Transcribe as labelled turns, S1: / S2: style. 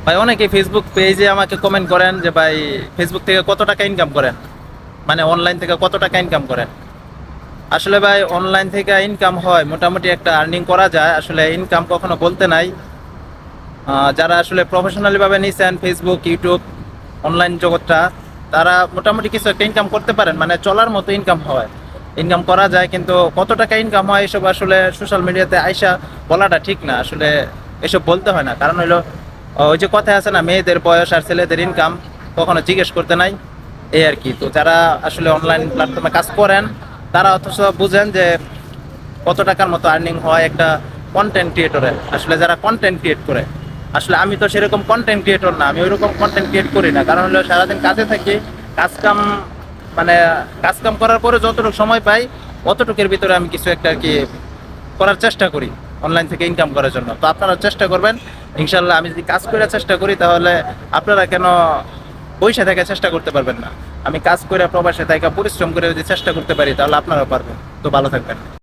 S1: ভাই অনেকে ফেসবুক পেজে আমাকে কমেন্ট করেন যে ভাই ফেসবুক থেকে কত টাকা ইনকাম করেন, মানে অনলাইন থেকে কত টাকা ইনকাম করেন। আসলে ভাই অনলাইন থেকে ইনকাম হয়, মোটামুটি একটা আর্নিং করা যায়, আসলে ইনকাম কখনো বলতে নাই। যারা আসলে প্রফেশনালি ভাবে নিছেন ফেসবুক ইউটিউব অনলাইন জগৎটা, তারা মোটামুটি কিছু একটা ইনকাম করতে পারেন, মানে চলার মতো ইনকাম হয়, ইনকাম করা যায়। কিন্তু কত টাকা ইনকাম হয় এসব আসলে সোশ্যাল মিডিয়াতে আইসা বলাটা ঠিক না, আসলে এসব বলতে হয় না। কারণ হলো ওই যে কথা আছে না, মেয়েদের বয়স আর ছেলেদের ইনকাম কখনো জিজ্ঞেস করতে নাই, এই আর কি। তো যারা আসলে অনলাইন প্ল্যাটফর্মে কাজ করেন তারা অথচ বুঝেন যে কত টাকার মতো আর্নিং হয় একটা কন্টেন্ট ক্রিয়েটরের। আসলে যারা কন্টেন্ট ক্রিয়েট করে, আসলে আমি তো সেরকম কন্টেন্ট ক্রিয়েটর না, আমি ওইরকম কন্টেন্ট ক্রিয়েট করি না। কারণ হলো সারাদিন কাজে থাকি, কাজ কাম, মানে কাজ কাম করার পরে যতটুকু সময় পাই অতটুকুর ভিতরে আমি কিছু একটা আর কি করার চেষ্টা করি অনলাইন থেকে ইনকাম করার জন্য। তো আপনারা চেষ্টা করবেন ইনশাল্লাহ। আমি যদি কাজ করে চেষ্টা করি তাহলে আপনারা কেন বসে থেকে চেষ্টা করতে পারবেন না? আমি কাজ করে প্রবাসে থেকে পরিশ্রম করে যদি চেষ্টা করতে পারি তাহলে আপনারাও পারবেন। তো ভালো থাকবেন।